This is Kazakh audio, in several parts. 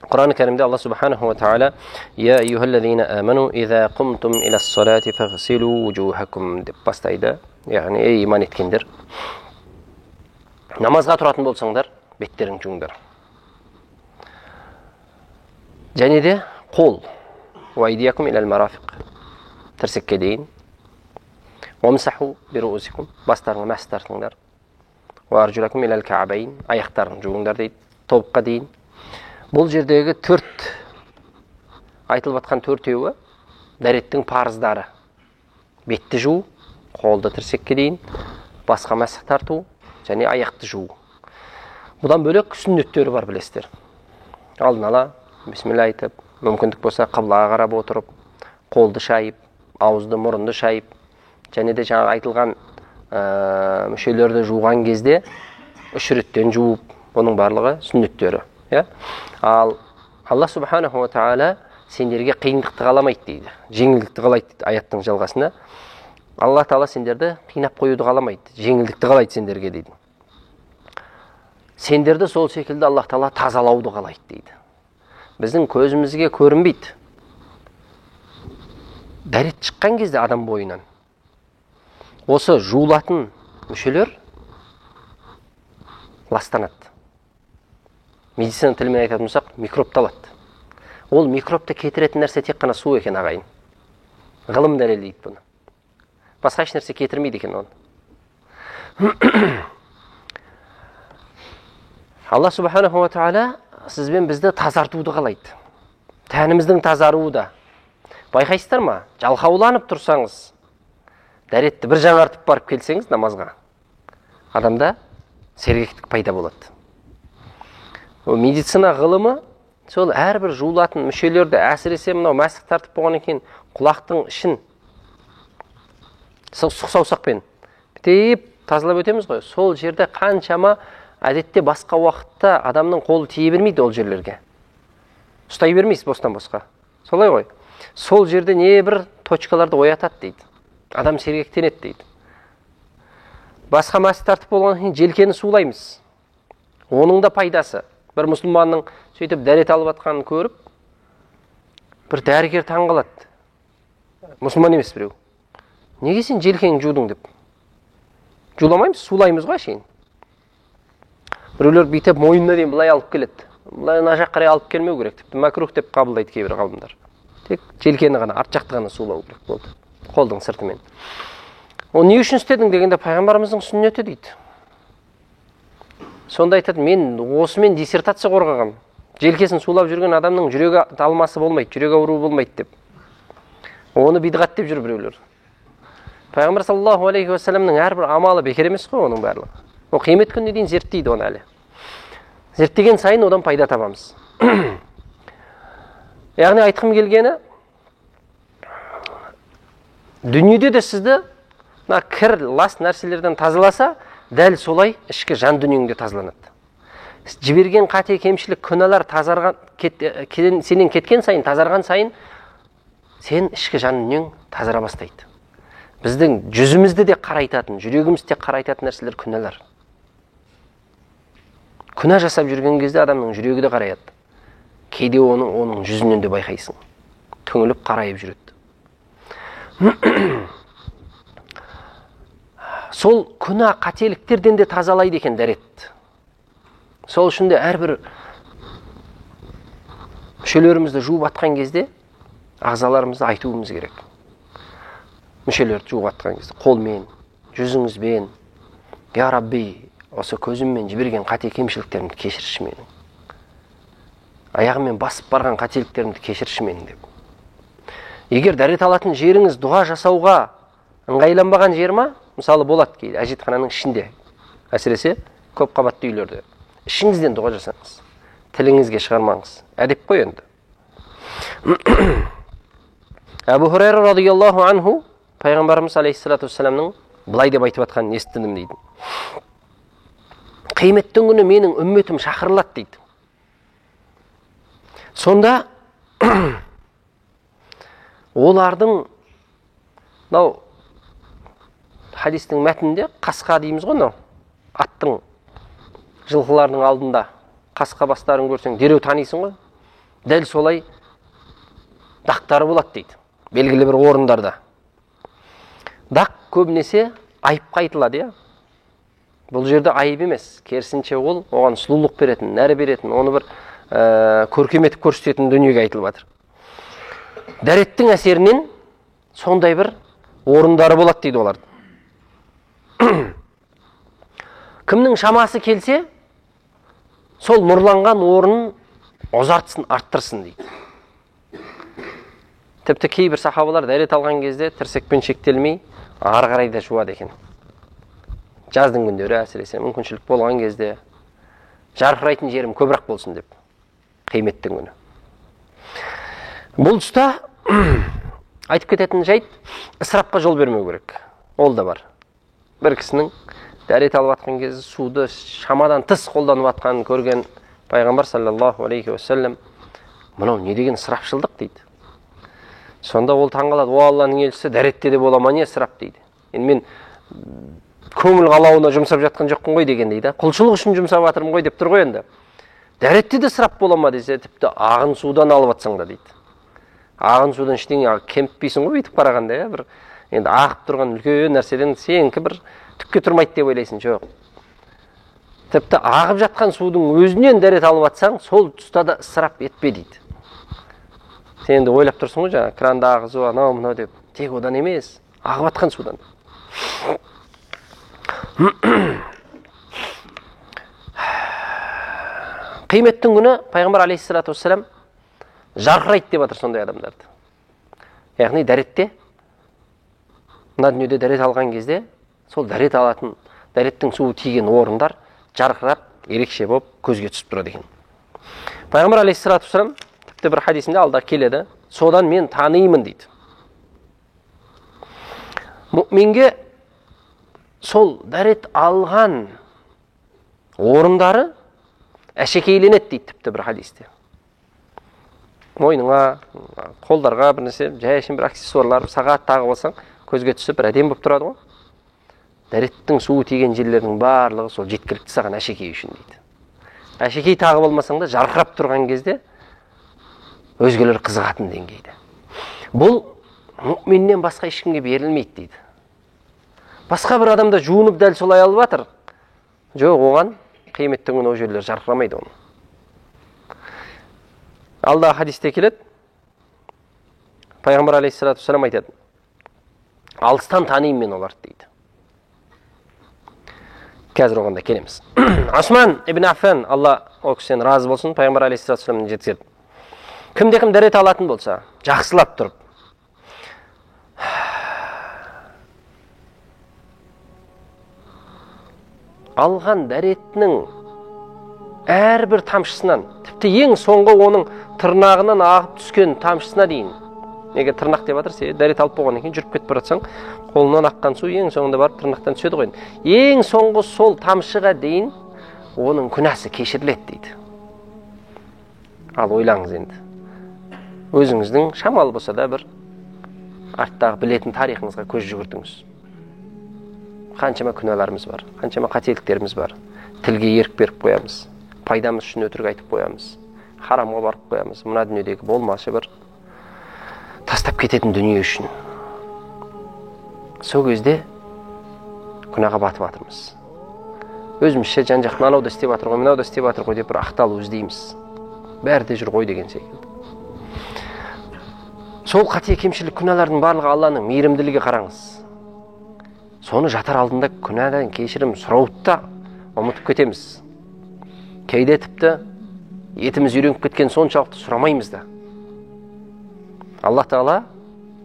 Kur'an-ı Kerim'de Allah Subhanahu ve Teala "Ya eyyuhellezine amenu iza kumtum ilas-salati faghsilu wujuhakum" dep bastaydı. Yani ey iman etkenler, namazga turатын болсаңдар, беттериңди жууңдар. Және де қол, وأيديكم إلى المرافق, тірсекке дейін. وامسحوا برؤوسكم, бастарыңа мәс тартыңдар. وأرجلكم إلى الكعبين, аяқтарыңды жууңдар дейді, тобыққа дейін. Бұл жердегі айтылып жатқан төртеуі дәреттің парыздары. Бетті жуу, қолды тірсекке дейін, басқа мәс тарту және аяқты жуу. Бұдан бөлек сүннеттері бар, білесіздер. Алдын ала бисмилла айтып, мүмкіндік болса қыблаға қарап отырып, қолды шайып, ауызды, мұрынды шайып, және де жаңа айтылған мүшелерді жуған кезде 3 реттен жуып, оның барлығы сүннеттері. Ал Алла Субханаху ва Тааля сендерге қиындықты қаламайды дейді, жеңілдікті қалайды дейді аяттың жалғасында. Алла Тағала сендерді қинап қоюды қаламайды, жеңілдікті қалайды сендерге дейді. Сендерді сол секілді Аллах Тағала тазалауды қалайды дейді. Біздің көзімізге көрінбейді. Дәрет шыққан кезде адам бойынан осы жуылатын мүшелер ластанады. Медицина тілімен айтатын болсақ, микробталады. Ол микробты кетіретін нәрсе тек қана су екен, ағайын. Ғылым дәлелдейді бұны. Басқа еш нәрсе кетірмейді екен оны. Алла Субханаху ва Тааля сізбен бізді тазартуды қалайды. Тәніміздің тазаруы да. Байқайсыздар ма? Жалқауланып тұрсаңыз, дәретті бір жаңартып барып келсеңіз намазға, адамда сергектік пайда болады. Медицина ғылымы сол әрбір жуылатын мүшелерді, әсіресе мынау мәсік тартып болғаннан кейін құлақтың ішін сұқ саусақпен бітеп тазалап өтеміз ғой. Сол жерде қаншама, әдетте басқа уақытта адамның қолы тие бермейді ол жерлерге. Ұстай бермейсіз бостан босқа. Солай ғой. Сол жерде не бір точкаларды оятады дейді. Адам сергектенеді дейді. Басқа мәсік тартып болғаннан кейін желкені сулаймыз. Оның да пайдасы. Бір мұсылманның сөйтіп дәрет алып жатқанын көріп, бір дәрігер таңғалады. Мұсылман емес біреу. Неге сен желкеңді жудың деп? Жуламаймыз, сулаймыз ғой шейін. Біреулер бүйтіп мойнына дейін былай алып келеді. Былай мына жақ қарай алып келмеу керек, тіпті макрух деп қабылдайды кейбір ғалымдар. Тек желкені ғана, арт жақты ғана сулау керек болды. Қолдың сыртымен. Ол не үшін істедің дегенде пайғамбарымыздың сүннеті дейді. Сонда айтады, мен осымен диссертация қорғағам. Желкесін сулап жүрген адамның жүрегі талмасы болмайды, жүрек ауруы болмайды деп. Оны бидғат деп жүр біреулер. Пайғамбар саллаллаху алейхи ва салламның әрбір амалы бекер емес қой оның барлығы. Ол қиямет күніне дейін зерттейді оны әлі. Зерттеген сайын одан пайда табамыз. Яғни айтқым келгені, дүниеде де сізді кір, лас нәрселерден тазаласа, дәл солай ішкі жан дүниеңде тазаланады. Жіберген қате, кемшілік, күнәлар сенен кеткен сайын, тазарған сайын, сен ішкі жан дүниең тазара бастайды. Біздің жүзімізді де қарайтатын, жүрегімізді де қарайтатын нәрселер күнәлар. Күнә жасап жүрген кезде адамның жүрегі де қараяды. Кейде оның жүзінен де байқайсың. Түңіліп қарайып жүреді. Сол күнә қателіктерден де тазалайды екен дәрет. Сол үшін де әрбір мүшелерімізді жуып атқан кезде ағзаларымызды айтуымыз керек. Мүшелерді жуып атқан кезде қолмен, жүзіңізбен, я Рабби, осы көзіммен жіберген қате кемшіліктерімді кешірші менің. Аяғыммен басып барған қателіктерімді кешірші менің деп. Егер дәрет алатын жеріңіз дұға жасауға ыңғайланбаған жер ма? Мысалы болады кейде әжетхананың ішінде, әсіресе көп қабатты үйлерде. Ішіңізден дұға жасаңыз. Тіліңізге шығармаңыз. Әдеп қой енді. Абу Хурайра радиаллаху анху пайғамбарымыз алейхиссалату вассаламның былай деп айтып жатқанын естідім дейді. Қияметтің күні менің үмметім шақырылады дейді. Сонда олардың хадистің мәтінінде қасқа дейміз ғой, аттың жылқылардың алдында қасқа бастарын көрсең дереу танисың ғой. дәл солай дақтары болады дейді, белгілі бір орындарда. Дақ көбінесе айыпқа айтылады, Бұл жерде айып емес, керісінше ол оған сұлулық беретін, нәрі беретін, оны бір көркем етіп көрсететін дүниеге айтылып жатыр. Дәреттің әсерінен сондай бір орындары болады дейді олар. Кімнің шамасы келсе, сол нұрланған орнын ұзартсын, арттырсын дейді. Тіпті кейбір сахабалар дәрет алған кезде тірсекпен шектелмей, ары қарай да жуады екен. Жаздың күндері әсіресе мүмкіншілік болған кезде жарқырайтын жерім көбірек болсын деп, қиметтің күні. Бұл тұста айтып кететін жайт, ысырапқа жол бермеу керек. Ол да бар. Бір кісінің дәрет алып жатқан кезде суды шамадан тыс қолданып жатқанын көрген пайғамбар саллаллаху алейхи уассалам, мынау не деген ысырапшылдық дейді. Сонда ол таңғалады, о Алланың елшісі, дәретте де бола ма не ысырап дейді. Енді мен көңіл қалауына жұмсап жатқан жоқпын ғой деген дейді. Құлшылық үшін жұмсап жатырмын ғой деп тұр ғой енді. Дәретте де ысырап бола ма десе, тіпті ағын судан алып жатсаң да дейді. Ағын судан ештеңе кемітпейсің ғой бүйтіп қарағанда, бір енді ағып тұрған үлкен нәрседен сенікі бір түкке тұрмайды деп ойлайсың, жоқ. Тіпті ағып жатқан судың өзінен дәрет алып жатсаң, сол тұста да ысырап етпе дейді. Сен енді ойлап тұрсың ғой, жаңа кранда ағызу, анау мынау деп, тек одан емес, ағып жатқан судан. Қиметтің күні пайғамбар алейхиссалату вассалам жарқырайды деп жатыр сондай адамдарды. Яғни дәретте, мына дүниеде дәрет алған кезде, сол дәрет алатын, дәреттің суы тиген орындар жарқырап, ерекше болып көзге түсіп тұрады екен. Пайғамбар алейхиссалату вассалам тіпті бір хадисінде алда келеді, содан мен танимын дейді. Мұъминге сол дәрет алған орындары әшекейленеді дейді тіпті бір хадисте. Мойныңа, қолдарға бір нәрсе, жай бір аксессуарлар, сағат тағып алсаң, көзге түсіп бір әдемі болып тұрады ғой. Дәреттің суы тиген жерлердің барлығы сол жеткілікті саған әшекей үшін дейді. Әшекей тағып алмасаң да жарқырап тұрған кезде өзгелер қызығатын деңгейде. Бұл мұъминнен басқа ешкімге берілмейді дейді. Басқа бір адамда жуынып дәл солай алып жатыр. Жоқ, оған қияметтің күні о жерлер жарқырамайды оны. Алда хадисте келеді. Пайғамбар алейхиссалату вассалам айтады: алыстан танимын мен оларды дейді. Қазір оғанда келеміз. Осман ибн Аффан, Алла о кісіден разы болсын, пайғамбар алейхиссалату вассаламнан жеткізеді. Кімде-кім дәрет алатын болса, жақсылап тұрып, алған дәретінің әрбір тамшысынан, тіпті ең соңғы оның тырнағынан ағып түскен тамшысына дейін, неге тырнақ деп жатыр, дәрет алып болғаннан кейін жүріп кетіп баратсаң, қолынан аққан су ең соңында барып тырнақтан түседі ғой. Ең соңғы сол тамшыға дейін оның күнәсі кешіріледі дейді. Ал ойлаңыз енді, өзіңіздің шамалы болса да бір арттағы білетін тарихыңызға көз жүгіртіңіз. Қаншама күнәларымыз бар, қаншама қателіктеріміз бар. Тілге ерік беріп қоямыз, пайдамыз үшін өтірік айтып қоямыз, харамға барып қоямыз, мына дүниедегі болмашы бір тастап кететін дүние үшін. Сол кезде күнәға батып жатырмыз. Өзімізше жан-жақтан анау да істеп жатыр ғой, мынау да істеп жатыр ғой деп бір ақталу іздейміз. Бәрі де жүр ғой деген секілді. Сол қате кемшілік күнәлардың барлығы Алланың мейірімділігі қараңыз. Соны жатар алдында күнәдан кешірім сұрауды да ұмытып кетеміз. Кейде тіпті етіміз үйреніп кеткен соншалықты сұрамаймыз да. Аллах Тағала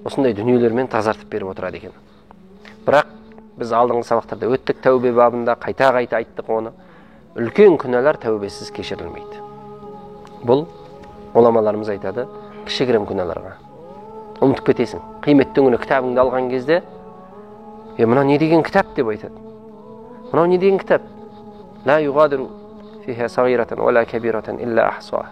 осындай дүниелермен тазартып беріп отырады екен. Бірақ біз алдыңғы сабақтарда өттік, тәубе бабында қайта-қайта айттық оны. Үлкен күнәлар тәубесіз кешірілмейді. Бұл ғұламаларымыз айтады, кішігірім күнәларға. Ұмытып кетесің. Қиметтің күні кітабыңды алған кезде, мынау не деген кітап деп айтады. Мынау не деген кітап? Ла юғадиру фиха сағиратан ва ла кабиратан илля ахсуа.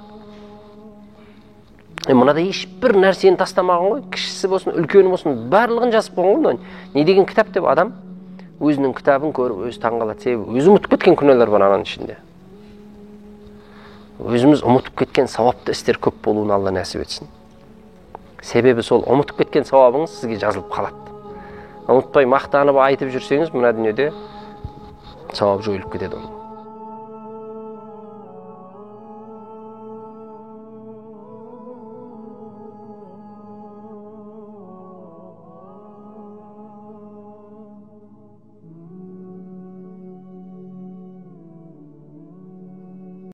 Мынада ешбір нәрсені тастамаған ғой, кішісі болсын, үлкені болсын, барлығын жазып қойған ғой. Не деген кітап деп адам өзінің кітабын көріп, өзі таңғалады, себебі өзі ұмытып кеткен күнәлар бар ананың ішінде. өзіміз ұмытып кеткен сауапты істер көп болуын Алла нәсіп етсін. Себебі сол ұмытып кеткен сауабыңыз сізге жазылып қалады. Ұмытпай мақтанып айтып жүрсеңіз, мына дүниеде сауап жойылып кетеді.